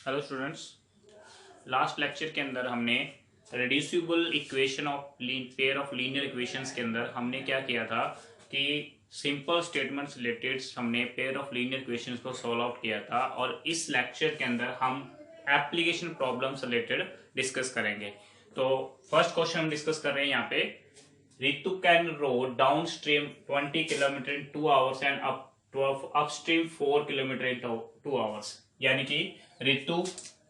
Hello students. Last lecture के अंदर हमने reducible equation of pair of linear equations के अंदर हमने क्या किया था कि सिंपल स्टेटमेंट्स रिलेटेड हमने पेयर ऑफ लीनियर इक्वेशंस को सॉल्व आउट किया था, और इस लेक्चर के अंदर हम एप्लीकेशन प्रॉब्लम्स रिलेटेड डिस्कस करेंगे। तो फर्स्ट क्वेश्चन हम डिस्कस कर रहे हैं यहाँ पे, Ritu can row down stream 20 kilometre in 2 hours and upstream 4 kilometre in 2 hours. यानी कि रितु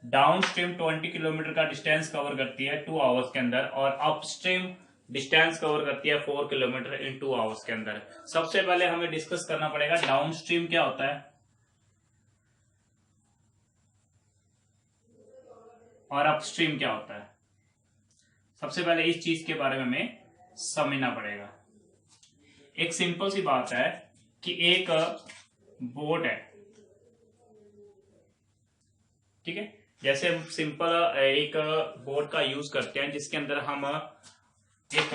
डाउन स्ट्रीम 20 किलोमीटर का डिस्टेंस कवर करती है 2 आवर्स के अंदर, और अपस्ट्रीम डिस्टेंस कवर करती है 4 किलोमीटर इन 2 आवर्स के अंदर। सबसे पहले हमें डिस्कस करना पड़ेगा डाउन स्ट्रीम क्या होता है और अपस्ट्रीम क्या होता है। सबसे पहले इस चीज के बारे में हमें समझना पड़ेगा। एक सिंपल सी बात है कि एक बोट है, ठीक है। जैसे हम सिंपल एक बोट का यूज करते हैं जिसके अंदर हम एक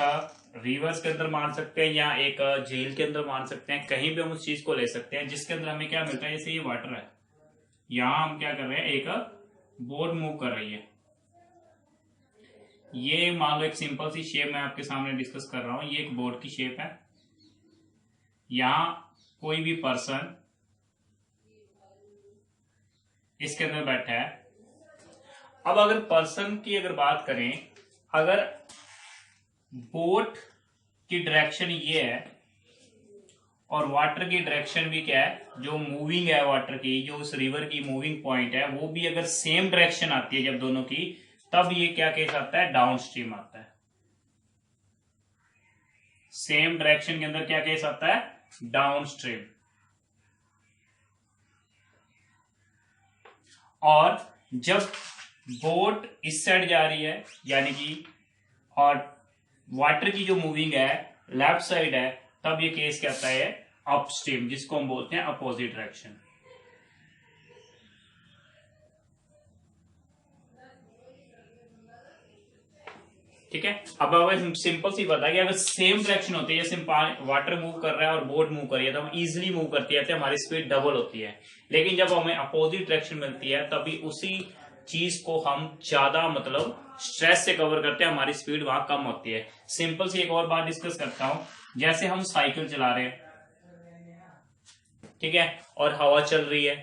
रिवर्स के अंदर मान सकते हैं या एक झील के अंदर मान सकते हैं, कहीं भी हम उस चीज को ले सकते हैं जिसके अंदर हमें क्या मिलता है। जैसे ये वाटर है, यहां हम क्या कर रहे हैं, एक बोट मूव कर रही है। ये मान लो एक सिंपल सी शेप मैं आपके सामने डिस्कस कर रहा हूं, ये एक बोट की शेप है। यहां कोई भी पर्सन इसके अंदर बैठा है। अब अगर पर्सन की अगर बात करें, अगर बोट की डायरेक्शन ये है और वाटर की डायरेक्शन भी क्या है, जो मूविंग है वाटर की, जो उस रिवर की मूविंग पॉइंट है, वो भी अगर सेम डायरेक्शन आती है जब दोनों की, तब ये क्या केस आता है, डाउन स्ट्रीम आता है। सेम डायरेक्शन के अंदर क्या केस आता है, डाउन स्ट्रीम। और जब बोट इस साइड जा रही है यानी कि, और वाटर की जो मूविंग है लेफ्ट साइड है, तब ये केस कहता है अपस्ट्रीम, जिसको हम बोलते हैं अपोजिट डायरेक्शन। ठीक है। अब अगर सिंपल सी बात है कि अगर सेम डायरेक्शन होती है, जैसे वाटर मूव कर रहा है और बोट मूव कर रही है, तो हम इजिली मूव करती है, तो हमारी स्पीड डबल होती है। लेकिन जब हमें अपोजिट डायरेक्शन मिलती है तभी उसी चीज को हम ज्यादा मतलब स्ट्रेस से कवर करते हैं, हमारी स्पीड वहां कम होती है। सिंपल सी एक और बात डिस्कस करता हूं, जैसे हम साइकिल चला रहे हैं, ठीक है, और हवा चल रही है।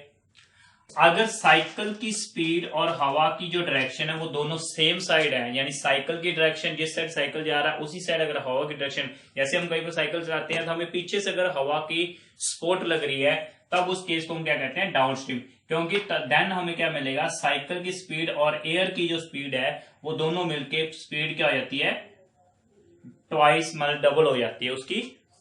अगर साइकिल की स्पीड और हवा की जो डायरेक्शन है वो दोनों सेम साइड है, यानी साइकिल की डायरेक्शन जिस साइड साइकिल जा रहा है उसी साइड अगर हवा की डायरेक्शन, जैसे हम कहीं पर साइकिल चलाते हैं तो हमें पीछे से अगर हवा की स्पोर्ट लग रही है, तब उस केस को हम क्या कहते हैं, डाउन स्ट्रीम। क्योंकि देन हमें क्या मिलेगा, साइकिल की स्पीड और एयर की जो स्पीड है वो दोनों मिलके स्पीड क्या हो जाती है, ट्वाइस मतलब डबल हो जाती है, उसकी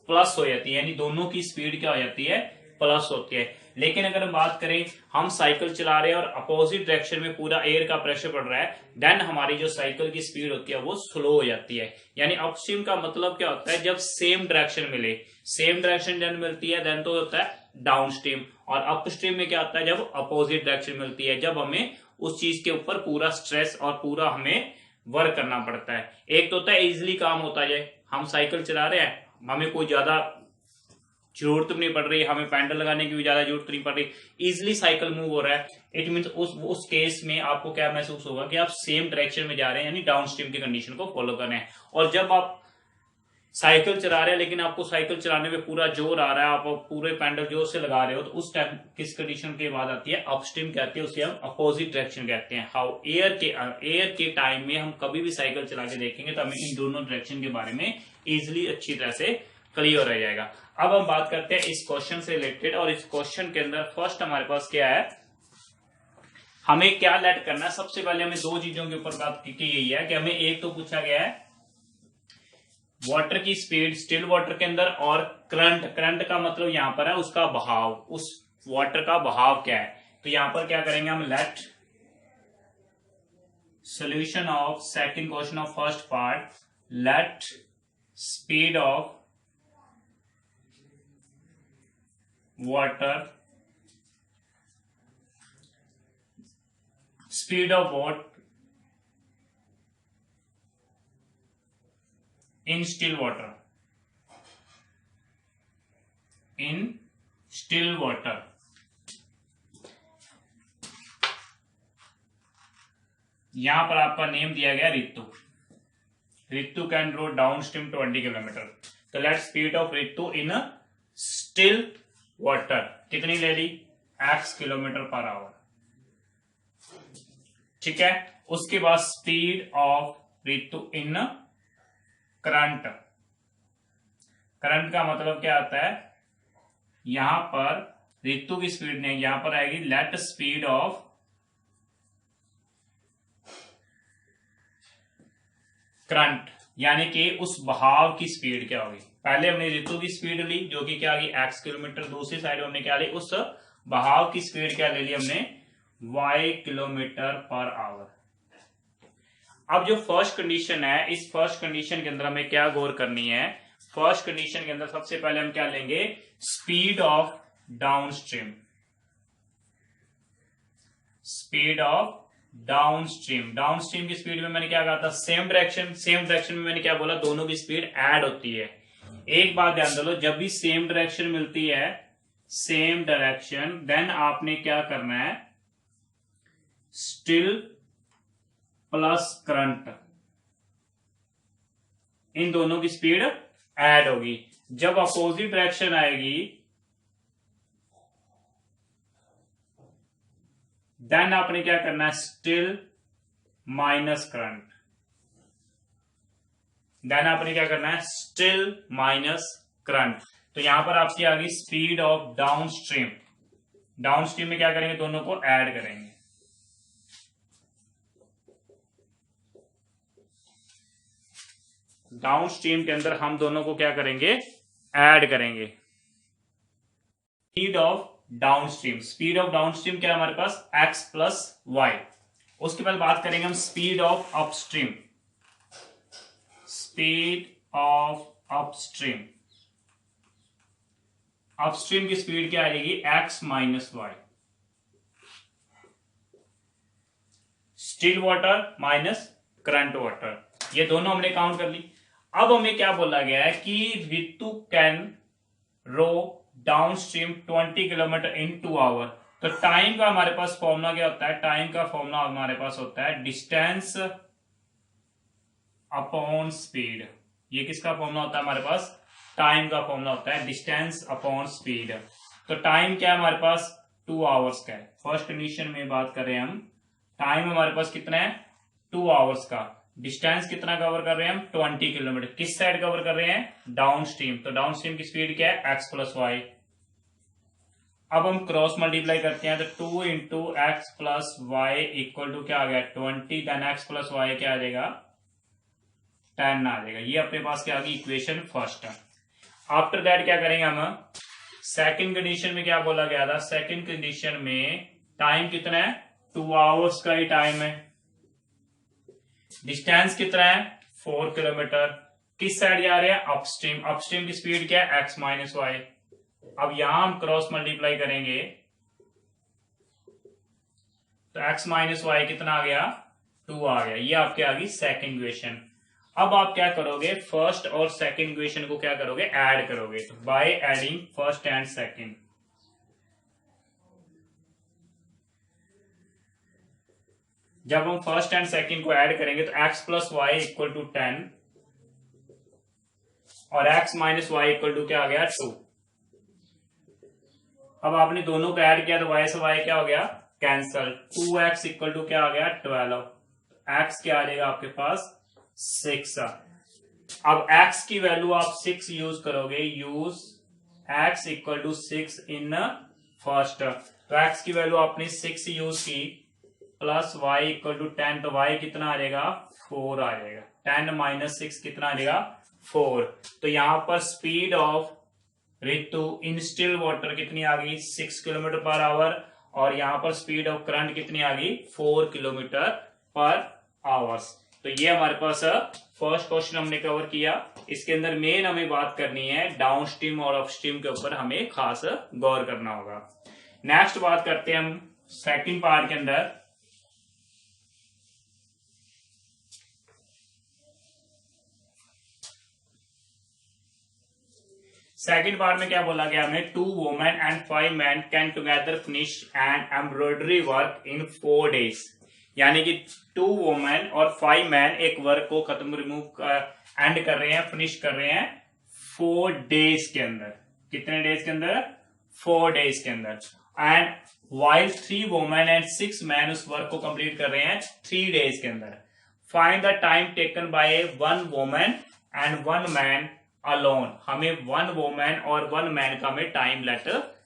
प्लस हो जाती है, यानी दोनों की स्पीड क्या हो जाती है, प्लस होती है। लेकिन अगर हम बात करें, हम साइकिल चला रहे हैं और अपोजिट डायरेक्शन में पूरा एयर का प्रेशर पड़ रहा है, देन हमारी जो साइकिल की स्पीड होती है वो स्लो हो जाती है। यानी अपस्ट्रीम का मतलब क्या होता है, जब सेम डायरेक्शन मिले, सेम डायरेक्शन देन मिलती है, देन तो होता है डाउन स्ट्रीम। और अपस्ट्रीम में क्या होता है, जब अपोजिट डायरेक्शन मिलती है, जब हमें उस चीज के ऊपर पूरा स्ट्रेस और पूरा हमें वर्क करना पड़ता है। एक तो होता है इजिली काम होता है, हम साइकिल चला रहे हैं, हमें कोई ज्यादा जरूरत नहीं पड़ रही, हमें पैडल लगाने की भी ज्यादा जरूरत नहीं पड़ रही, इजिली साइकिल मूव हो रहा है। इट मीन्स उस केस में आपको क्या महसूस होगा कि आप सेम डायरेक्शन में जा रहे हैं, यानी डाउन स्ट्रीम की कंडीशन को फॉलो कर रहे हैं। और जब आप साइकिल चला रहे हैं लेकिन आपको साइकिल चलाने में पूरा जोर आ रहा है, आप पूरे पैडल जोर से लगा रहे हो, तो उस टाइम किस कंडीशन के बाद आती है, अपस्ट्रीम कहते हैं, उसे हम अपोजिट डायरेक्शन कहते हैं। हाउ एयर के टाइम में हम कभी भी साइकिल चला के देखेंगे तो हमें इन दोनों डायरेक्शन के बारे में इजिली अच्छी तरह से क्लियर रह जाएगा। अब हम बात करते हैं इस क्वेश्चन से रिलेटेड, और इस क्वेश्चन के अंदर फर्स्ट हमारे पास क्या है, हमें क्या लेट करना है। सबसे पहले हमें दो चीजों के ऊपर बात की गई है कि हमें एक तो पूछा गया है वाटर की स्पीड स्टिल वाटर के अंदर, और करंट का मतलब यहां पर है उसका बहाव, उस वाटर का बहाव क्या है। तो यहां पर क्या करेंगे हम, let solution of second question of first part, let speed of water, speed of boat in still water, in still water। यहां पर आपका नेम दिया गया Ritu. Ritu can row down stream 20 kilometre. तो let speed of Ritu in still water कितनी ले ली, x kilometre per hour. ठीक है, उसके बाद speed of Ritu in current. Current का मतलब क्या आता है, यहां पर रितु की स्पीड नहीं, यहां पर आएगी लेट स्पीड ऑफ करंट, यानी कि उस बहाव की स्पीड क्या होगी। पहले हमने रितु की स्पीड ली जो कि क्या आ गई x किलोमीटर, दूसरी साइड हमने क्या ली, उस बहाव की स्पीड क्या ले ली हमने, y किलोमीटर पर आवर। अब जो फर्स्ट कंडीशन है, इस फर्स्ट कंडीशन के अंदर हमें क्या गौर करनी है। फर्स्ट कंडीशन के अंदर सबसे पहले हम क्या लेंगे, speed of down stream. Speed of down stream, down stream की स्पीड में मैंने क्या कहा था, सेम डायरेक्शन। सेम डायरेक्शन में मैंने क्या बोला, दोनों की स्पीड ऐड होती है। एक बात ध्यान दो, जब भी सेम डायरेक्शन मिलती है, सेम डायरेक्शन, देन आपने क्या करना है, स्टिल प्लस करंट, इन दोनों की स्पीड ऐड होगी। जब अपोजिट डायरेक्शन आएगी, देन आपने क्या करना है, स्टिल माइनस करंट। देन आपने क्या करना है, स्टिल माइनस करंट। तो यहां पर आपकी आ गई speed of down stream. Down stream में क्या करेंगे, दोनों को ऐड करेंगे। डाउन स्ट्रीम के अंदर हम दोनों को क्या करेंगे, ऐड करेंगे। Speed of down stream, speed of down stream क्या है हमारे पास, x प्लस वाई। उसके बाद बात करेंगे हम speed of upstream. Speed of upstream, upstream की स्पीड क्या आएगी, x minus y. Still water minus current water, ये दोनों हमने काउंट कर ली। अब हमें क्या बोला गया है कि Ritu can row down stream 20 kilometre in 2 hour. तो टाइम का हमारे पास फॉर्मूला क्या होता है, टाइम का फॉर्मूला हमारे पास होता है डिस्टेंस अपॉन स्पीड। ये किसका फॉर्मूला होता है हमारे पास, टाइम का फॉर्मूला होता है डिस्टेंस अपॉन स्पीड। तो टाइम क्या है हमारे पास, 2 आवर्स का है। फर्स्ट कंडीशन में बात कर रहे हैं हम, टाइम हमारे पास कितना है, 2 आवर्स का। डिस्टेंस कितना कवर कर रहे हैं हम, 20 किलोमीटर। किस साइड कवर कर रहे हैं, डाउन स्ट्रीम। तो डाउन स्ट्रीम की स्पीड क्या है, x प्लस वाई। अब हम क्रॉस मल्टीप्लाई करते हैं, तो 2 into x plus y equal to क्या आ गया, 20। देन x प्लस वाई क्या आ जाएगा, 10 आ जाएगा। ये अपने पास क्या आ गई, इक्वेशन फर्स्ट है। आफ्टर दैट क्या करेंगे हम, सेकंड कंडीशन में क्या बोला गया था, सेकंड कंडीशन में टाइम कितना है, 2 आवर्स का ही टाइम है। डिस्टेंस कितना है, 4 किलोमीटर। किस साइड जा रहे हैं, अपस्ट्रीम। अपस्ट्रीम की स्पीड क्या है, x माइनस वाई। अब यहां हम क्रॉस मल्टीप्लाई करेंगे, तो x माइनस वाई कितना आ गया, 2 आ गया। ये आपके आ गई सेकंड इक्वेशन। अब आप क्या करोगे, फर्स्ट और सेकंड इक्वेशन को क्या करोगे, ऐड करोगे। तो by adding first and second, जब हम फर्स्ट एंड सेकंड को ऐड करेंगे तो x plus y equal to 10 और x minus y equal to क्या आ गया, 2। अब आपने दोनों को ऐड किया तो y से y क्या हो गया, कैंसल। 2x इक्वल टू क्या आ गया, 12। x क्या आ जाएगा आपके पास, 6। अब x की वैल्यू आप 6 यूज करोगे, use x equal to 6 in first. तो x की वैल्यू आपने 6 यूज की, प्लस y इक्वल टू 10, तो y कितना आ जाएगा, 4 आ जाएगा। 10 माइनस 6 कितना आ जाएगा, 4। तो यहां पर speed of Ritu in still water कितनी आ गई, 6 किलोमीटर पर आवर। और यहां पर स्पीड ऑफ करंट कितनी आ गई, 4 किलोमीटर पर आवर्स। तो ये हमारे पास फर्स्ट क्वेश्चन हमने कवर किया। इसके अंदर मेन हमें बात करनी है डाउन स्ट्रीम और अपस्ट्रीम के ऊपर हमें खास गौर करना होगा। नेक्स्ट बात करते हैं हम सेकंड पार्ट के अंदर। सेकंड पार्ट में क्या बोला गया हमें, 2 women and 5 men can together finish an embroidery work in 4 days। यानी कि 2 वुमेन और 5 मैन एक वर्क को खत्म रिमूव एंड कर रहे हैं, फिनिश कर रहे हैं 4 डेज के अंदर। कितने डेज के अंदर? 4 डेज के अंदर। And while 3 women and 6 man उस वर्क को कंप्लीट कर रहे हैं 3 डेज के अंदर। Find the time taken by 1 women and 1 man alone. हमें 1 वुमेन और 1 मैन का हमें टाइम लेट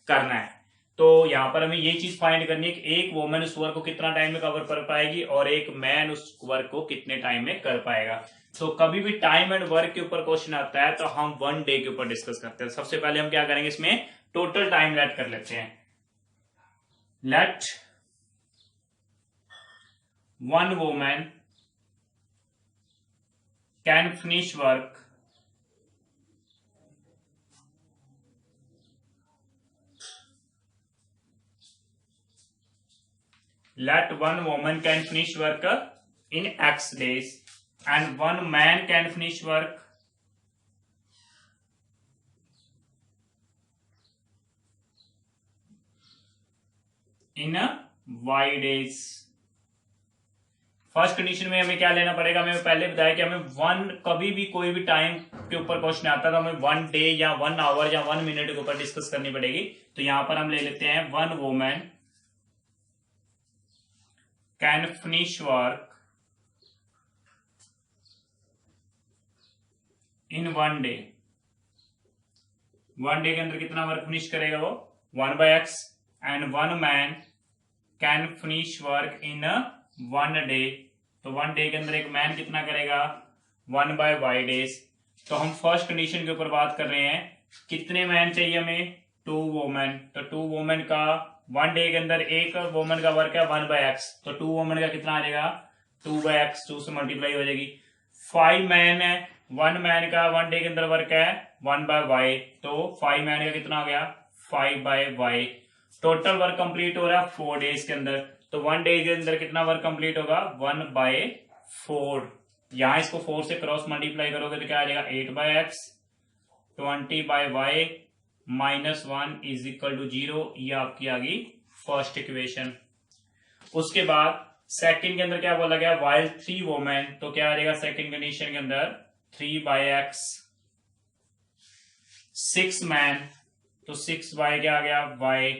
करना है। तो यहां पर हमें ये चीज फाइंड करनी है कि एक वुमेन उस वर्क को कितना टाइम में कवर कर पाएगी और एक मैन उस वर्क को कितने टाइम में कर पाएगा। तो कभी भी टाइम एंड वर्क के ऊपर क्वेश्चन आता है तो हम 1 डे के ऊपर डिस्कस करते हैं। सबसे पहले हम क्या करेंगे, इसमें टोटल टाइम लेट कर लेते हैं। Let 1 women can finish work let 1 woman can finish work in X days and 1 man can finish work in Y days। First condition में हमें क्या लेना पड़ेगा, हमें पहले बताया कि हमें 1 कभी भी कोई भी टाइम के ऊपर क्वेश्चन आता है तो हमें 1 डे या 1 आवर या 1 मिनट के ऊपर डिस्कस करनी पड़ेगी। तो यहां पर हम ले लेते हैं 1 women can finish work in 1 day. 1 day के अंदर कितना वर्क फिनिश करेगा वो 1/x and 1 man can finish work in 1 day. तो 1 डे के अंदर एक मैन कितना करेगा 1/y डेज। तो हम फर्स्ट कंडीशन के ऊपर बात कर रहे हैं, कितने मैन चाहिए हमें 2 वुमेन। तो 2 वुमेन का 1 डे के अंदर एक वुमेन का वर्क है 1/x, तो 2 वुमेन का कितना आ जाएगा 2/x, 2 से मल्टीप्लाई हो जाएगी। 5 मैन है, 1 मैन का 1 डे के अंदर वर्क है 1/y, तो 5 मैन का कितना हो गया 5/y। टोटल वर्क कंप्लीट हो रहा है 4 डेज के अंदर। तो 1 डे के अंदर कितना वर्क कंप्लीट होगा 1/4। यहां इसको 4 से क्रॉस मल्टीप्लाई करोगे तो क्या आ जाएगा 8/x 20/y -1 is equal to 0। ये आपकी आ गई फर्स्ट इक्वेशन। उसके बाद सेकंड के अंदर क्या बोला गया वाइल 3 वुमेन, तो क्या आ जाएगा सेकंड कंडीशन के अंदर 3/x 6 मैन, तो 6/y क्या आ गया y।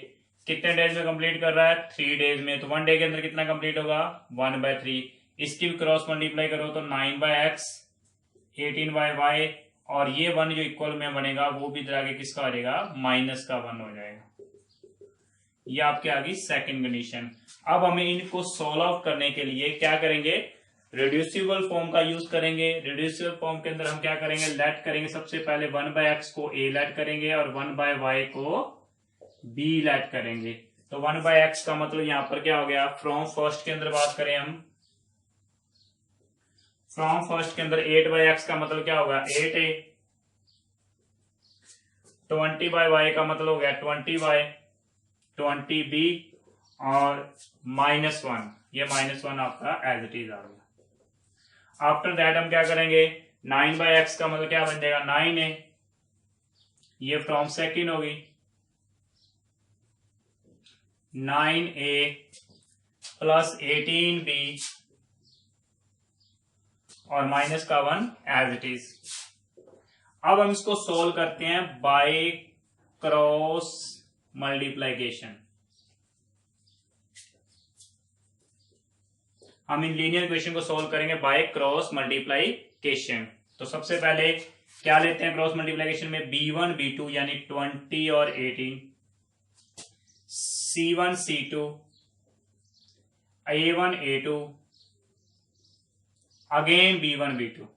कितने डेज में कंप्लीट कर रहा है 3 डेज में। तो 1 डे के अंदर कितना कंप्लीट होगा 1/3। इसकी भी क्रॉस मल्टीप्लाई करो तो 9/x 18/y और ये 1 जो इक्वल में बनेगा वो भी इधर आगे किसका आ जाएगा -1 हो जाएगा। ये आपके आ गई सेकंड कंडीशन। अब हमें इनको सॉल्व आउट करने के लिए क्या करेंगे, रिड्यूसिबल फॉर्म का यूज करेंगे। रिड्यूसिबल फॉर्म के अंदर हम क्या करेंगे, लेट करेंगे। सबसे पहले 1/x को a लेट करेंगे और 1/y को b लेट करेंगे। तो 1/x का मतलब यहां पर क्या हो गया, फ्रॉम फर्स्ट के अंदर बात करें हम, फ्रॉम फर्स्ट के अंदर 8/x का मतलब क्या होगा 8a, 20/y का मतलब हो गया 20y 20b और -1, ये -1 आपका एज इट इज आ गया। आफ्टर दैट हम क्या करेंगे 9/x का मतलब क्या बन जाएगा 9a, ये फ्रॉम सेकंड होगी 9a प्लस 18b और -1 एज इट इज। अब हम इसको सोल्व करते हैं बाय क्रॉस मल्टीप्लिकेशन। हम इन लीनियर इक्वेशन को सोल्व करेंगे बाय क्रॉस मल्टीप्लिकेशन। तो सबसे पहले क्या लेते हैं क्रॉस मल्टीप्लिकेशन में b1 b2 यानी 20 और 18, c1 c2 a1 a2 again b1 b2।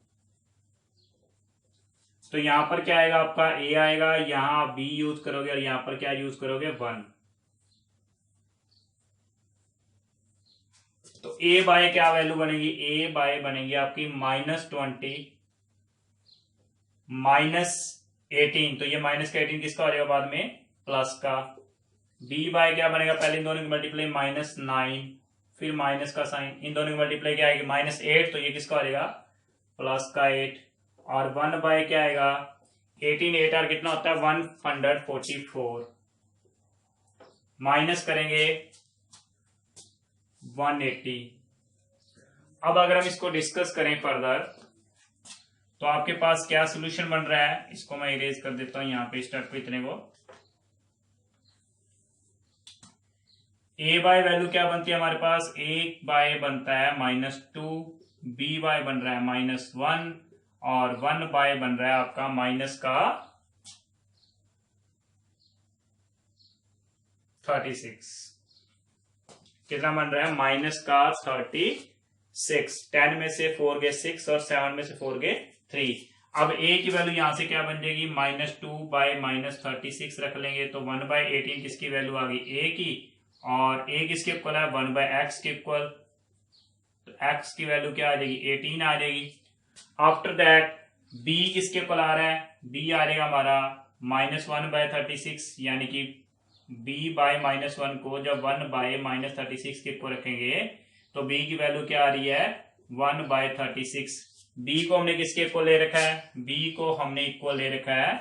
तो यहां पर क्या आएगा आपका a आएगा, यहां b यूज करोगे और यहां पर क्या यूज करोगे 1। तो a बाय क्या वैल्यू बनेगी, a बाय बनेगी आपकी -20 -18, तो ये -18 किसका हो जाएगा बाद में प्लस का। b बाय क्या बनेगा, पहले इन दोनों की मल्टीप्लाई -9 फिर माइनस का साइन, इन दोनों की मल्टीप्लाई क्या आएगी -8, तो ये किसका हो जाएगा प्लस का 8 और 1/, क्या आएगा 18 8 और कितना होता है 144, माइनस करेंगे 180 अब अगर हम इसको डिस्कस करें फर्दर तो आपके पास क्या सोल्यूशन बन रहा है, इसको मैं इरेज कर देता हूं यहां पे स्टार्ट पे इतने को। ए बाय वैल्यू क्या बनती है हमारे पास, ए बाय बनता है -2, बी बाय बन रहा है -1 और 1 बाय बन रहा है आपका माइनस का 36। कितना बन रहा है, माइनस का 36। 10 में से 4 गए 6 और 7 में से 4 गए 3। अब ए की वैल्यू यहां से क्या बन जाएगी, -2 बाय -36 रख लेंगे तो 1/18 किसकी वैल्यू आ गई, ए की, और ए किसके इक्वल है, 1/x के इक्वल, तो x की वैल्यू क्या आ जाएगी, 18 आ जाएगी। आफ्टर दैट b किसके इक्वल आ रहा है, b आ जाएगा हमारा -1/36, यानी कि b बाय -1 को जब 1/-36 के इक्वल रखेंगे तो b की वैल्यू क्या आ रही है, 1/36। b को हमने किसके इक्वल ले रखा है, b को हमने इक्वल ले रखा है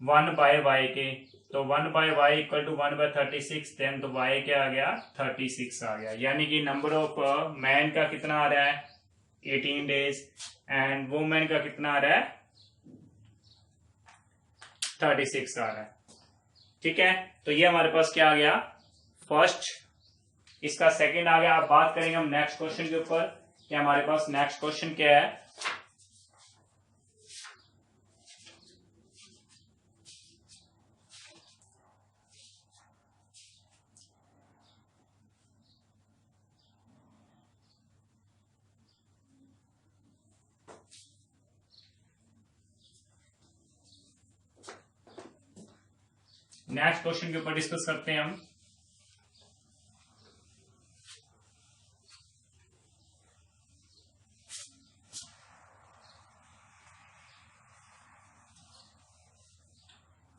1/y के, तो 1/y इक्वल टू 1/36, देन तो y क्या आ गया, 36 आ गया। यानी कि नंबर ऑफ मैन का कितना आ रहा है, 18 डेज, एंड वुमेन का कितना आ रहा है, 36 आ रहा है। ठीक है, तो ये हमारे पास क्या आ गया, फर्स्ट। इसका सेकंड आ गया। अब बात करेंगे हम नेक्स्ट क्वेश्चन के ऊपर कि हमारे पास नेक्स्ट क्वेश्चन क्या है। नेक्स्ट क्वेश्चन के ऊपर डिस्कस करते हैं हम।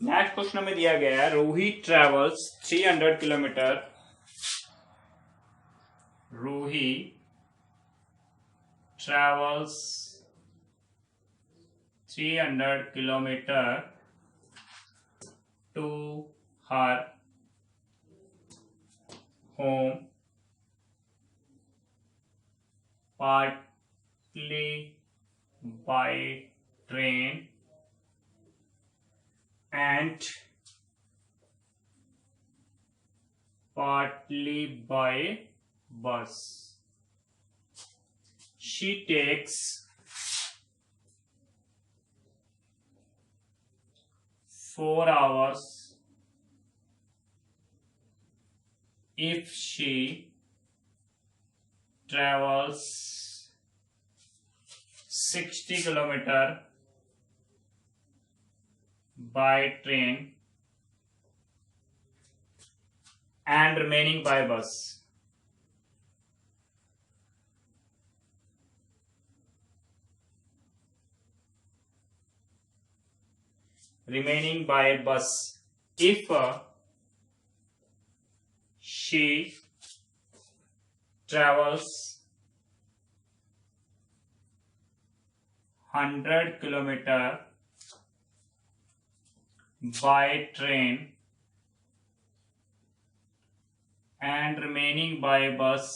नेक्स्ट क्वेश्चन में दिया गया है, Ruhi travels 300 kilometre, Ruhi travels 300 kilometre to her home partly by train and partly by bus. She takes 4 hours if she travels 60 kilometer by train and remaining by bus. Remaining by bus if she travels 100 kilometer by train and remaining by bus.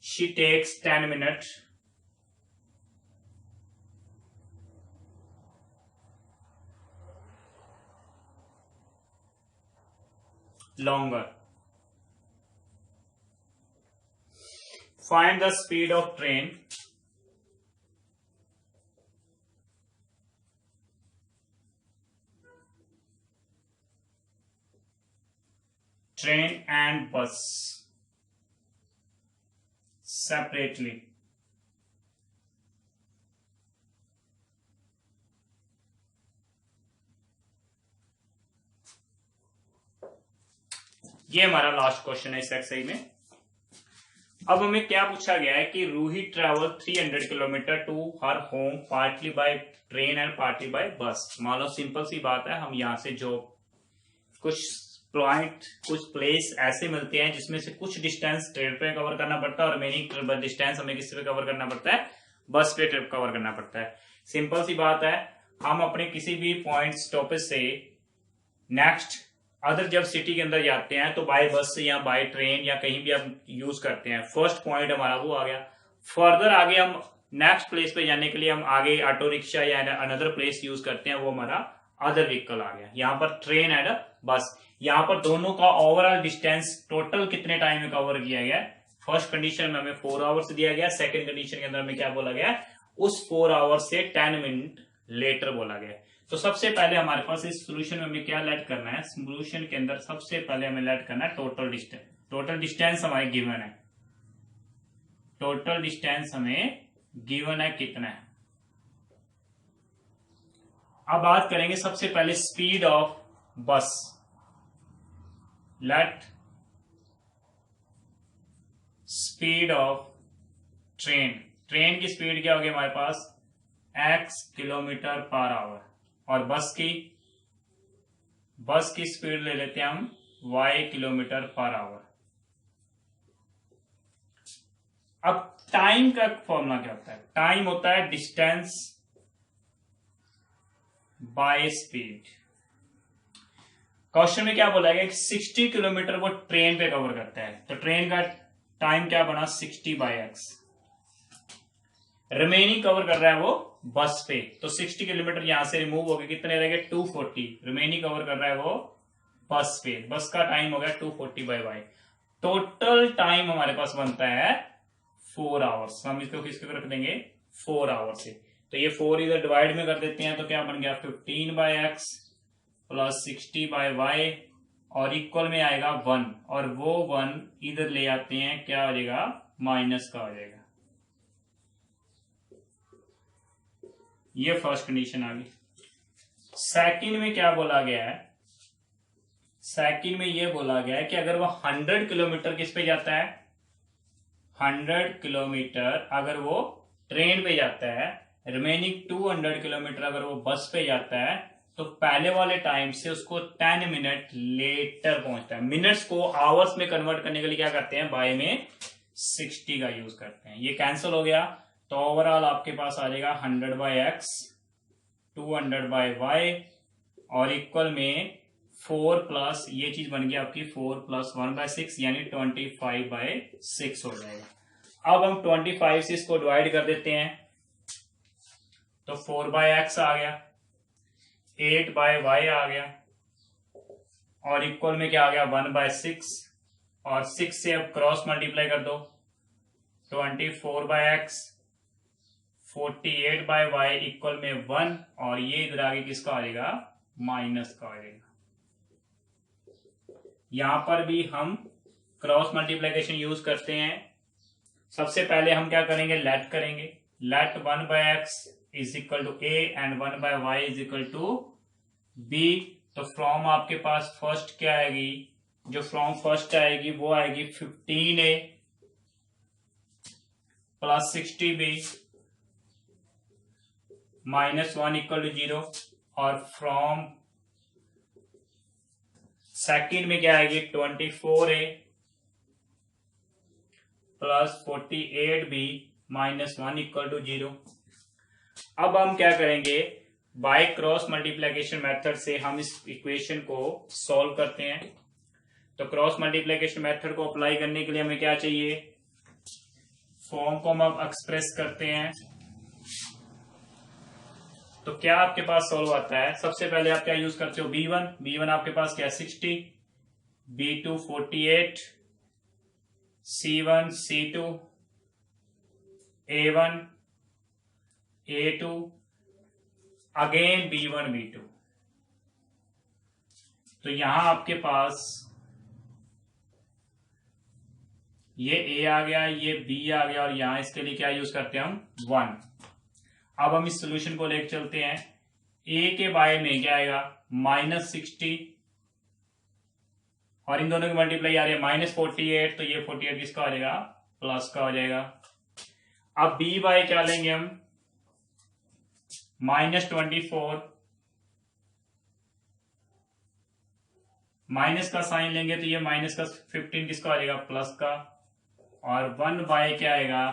She takes 10 minutes longer. Find the speed of train and bus separately. ये हमारा last question है इस exercise में। अब हमें क्या पूछा गया है कि Ruhi travel 300 kilometre to her home partly by train and partly by bus. मान लो सिंपल सी बात है, हम यहां से जो कुछ पॉइंट कुछ प्लेस ऐसे मिलते हैं जिसमें से कुछ डिस्टेंस ट्रेन पे कवर करना पड़ता है और रिमेनिंग डिस्टेंस हमें किस पे कवर करना पड़ता है, बस पे ट्रिप कवर करना पड़ता है। सिंपल सी बात है, हम अपने किसी भी पॉइंट स्टॉपेज से नेक्स्ट अदर जब सिटी के अंदर जाते हैं तो बाय बस या बाय ट्रेन या कहीं भी हम यूज करते हैं, फर्स्ट पॉइंट हमारा वो आ गया। फर्दर आगे हम नेक्स्ट प्लेस पे जाने के लिए हम आगे ऑटो रिक्शा या अनदर प्लेस यूज करते हैं, वो हमारा अदर व्हीकल आ गया। यहाँ पर ट्रेन एंड बस, यहाँ पर दोनों का ओवरऑल डिस्टेंस टोटल कितने टाइम में कवर किया गया। फर्स्ट कंडीशन में हमें 4 आवर्स दिया गया, सेकंड कंडीशन के अंदर में क्या बोला गया, उस 4 आवर्स से 10 मिनट लेटर बोला गया। तो सबसे पहले हमारे पास इस सोल्यूशन में हमें क्या लेट करना है, सोल्यूशन के अंदर सबसे पहले हमें लेट करना है टोटल डिस्टेंस। टोटल डिस्टेंस हमारे गिवन है, टोटल डिस्टेंस हमें गिवन है कितना है। अब बात करेंगे सबसे पहले स्पीड ऑफ बस। Late speed of train, train की स्पीड क्या होगी हमारे पास x किलोमीटर पर आवर, और बस की स्पीड ले लेते हैं हम y किलोमीटर पर आवर। अब टाइम का फॉर्मूला क्या होता है, टाइम होता है डिस्टेंस बाय स्पीड। क्वेश्चन में क्या बोला गया कि 60 किलोमीटर वो ट्रेन पे कवर करता है, तो ट्रेन का टाइम क्या बना 60/x। रिमेनिंग कवर कर रहा है वो बस पे, तो 60 किलोमीटर यहां से रिमूव हो गए, कितने रह गए 240। रिमेनिंग कवर कर रहा है वो बस पे, बस का टाइम हो गया 240/y। टोटल टाइम हमारे पास बनता है 4 आवर्स। हम इसको किसके रख देंगे 4 आवर्स से, तो ये 4 इधर डिवाइड में कर देते हैं, तो क्या बन गया 15/x प्लस 60/y और इक्वल में आएगा 1, और वो 1 इधर ले आते हैं, क्या हो जाएगा माइनस का हो जाएगा। ये फर्स्ट कंडीशन आ गई। सेकंड में क्या बोला गया है, सेकंड में ये बोला गया है कि अगर वो 100 किलोमीटर किस पे जाता है, 100 किलोमीटर अगर वो ट्रेन पे जाता है, रिमेनिंग 200 किलोमीटर अगर वो बस पे जाता है, तो पहले वाले टाइम से उसको 10 मिनट लेटर पहुंचता है। मिनट्स को आवर्स में कन्वर्ट करने के लिए क्या करते हैं, बाय में 60 का यूज करते हैं। ये कैंसिल हो गया, तो ओवरऑल आपके पास आ जाएगा 100/x 200/y और इक्वल में 4 प्लस ये चीज बन गई आपकी 4 + 1/6 यानी 25/6 हो जाएगा। अब हम 25 से इसको डिवाइड कर देते हैं, तो 4/x आ गया, 8/y आ गया, और इक्वल में क्या आ गया 1/6, और 6 से अब क्रॉस मल्टीप्लाई कर दो, 24/x 48/y इक्वल में 1, और ये इधर आगे किसका आ जाएगा माइनस का आ जाएगा। यहां पर भी हम क्रॉस मल्टीप्लिकेशन यूज करते हैं। सबसे पहले हम क्या करेंगे, लेट करेंगे, let 1/x is equal to a and 1/y is equal to b। तो फ्रॉम आपके पास फर्स्ट क्या आएगी, जो फ्रॉम फर्स्ट आएगी वो आएगी 15a plus 60b -1 equal to 0, और फ्रॉम सेकेंड में क्या आएगी 24a plus 48b -1 equal to 0। अब हम क्या करेंगे, बाय क्रॉस मल्टीप्लिकेशन मेथड से हम इस इक्वेशन को सॉल्व करते हैं। तो क्रॉस मल्टीप्लिकेशन मेथड को अप्लाई करने के लिए हमें क्या चाहिए, फॉर्म को हम एक्सप्रेस करते हैं। तो क्या आपके पास सॉल्व आता है, सबसे पहले आप क्या यूज करते हो b1 आपके पास क्या 60, b2 48, c1 c2 a1 a2 again b1 b2। तो यहां आपके पास ये a आ गया, ये b आ गया, और यहां इसके लिए क्या यूज करते हैं हम 1। अब हम इस सोल्यूशन को लेकर चलते हैं, a के बाय में क्या आएगा -60, और इन दोनों की मल्टीप्लाई आ रही है -48, तो ये 48 किसका हो जाएगा प्लस का हो जाएगा। अब b बाय क्या लेंगे हम -24, माइनस का साइन लेंगे तो ये माइनस का 15 किसका आ जाएगा प्लस का, और 1 बाय क्या आएगा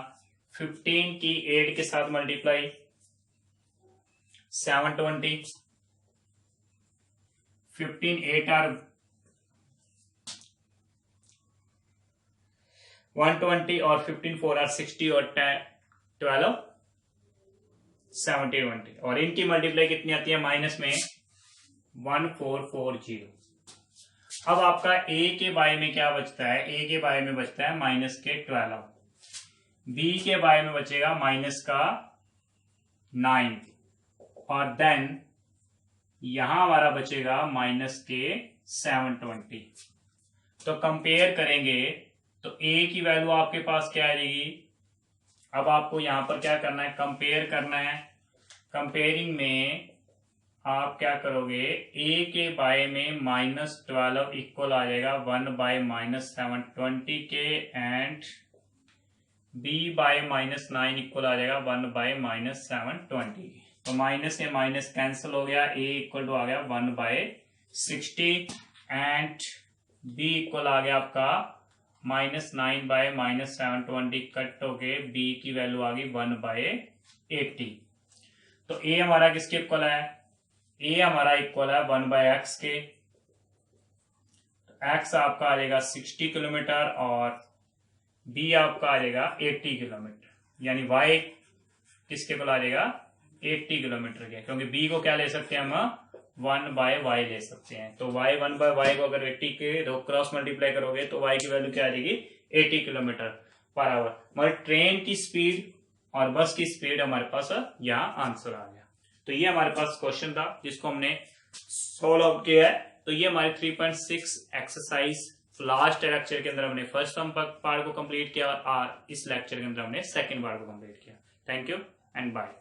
15 की 8 के साथ मल्टीप्लाई, 720, 15 8 are 120 और 15 4 are 60 और 12 70 20 और इनकी मल्टीप्लाई कितनी आती है माइनस में 1440। अब आपका ए के बारे में क्या बचता है, ए के बारे में बचता है माइनस के 12, बी के बारे में बचेगा माइनस का 9 और देन यहां हमारा बचेगा माइनस के 720। तो कंपेयर करेंगे तो ए की वैल्यू आपके पास क्या आ जाएगी। अब आपको यहां पर क्या करना है, कंपेयर करना है। कंपेयरिंग में आप क्या करोगे, ए के बाय में -12 इक्वल आ जाएगा 1 बाय -720 के एंड बी बाय -9 इक्वल आ जाएगा 1 बाय -720। तो माइनस से माइनस कैंसिल हो गया, ए इक्वल टू आ गया 1 बाय 60 एंड बी इक्वल आ गया आपका -9 बाय -720 कट होके बी की वैल्यू आ गई 1 बाय 80। तो ए हमारा किसके इक्वल है, ए हमारा इक्वल है 1 बाय एक्स के। तो एक्स आपका आ जाएगा 60 किलोमीटर और बी आपका आ जाएगा 80 किलोमीटर, यानी वाई किसके इक्वल आ जाएगा 80 किलोमीटर के, क्योंकि बी को क्या ले सकते हैं हम 1 बाय वाई ले सकते हैं। तो वाई 1 बाय वाई को अगर 80 के क्रॉस मल्टीप्लाई करोगे तो वाई की वैल्यू क्या आ जाएगी 80 किलोमीटर पर आवर। हमारे ट्रेन की स्पीड और बस की स्पीड हमारे पास यहाँ आंसर आ गया। तो ये हमारे पास क्वेश्चन था जिसको हमने सॉल्व किया है। तो ये हमारे 3.6 एक्सरसाइज लास्ट लेक्चर के अंदर हमने फर्स्ट पार्ट को कंप्लीट किया और इस लेक्चर के अंदर हमने सेकंड पार्ट को कंप्लीट किया। Thank you and bye.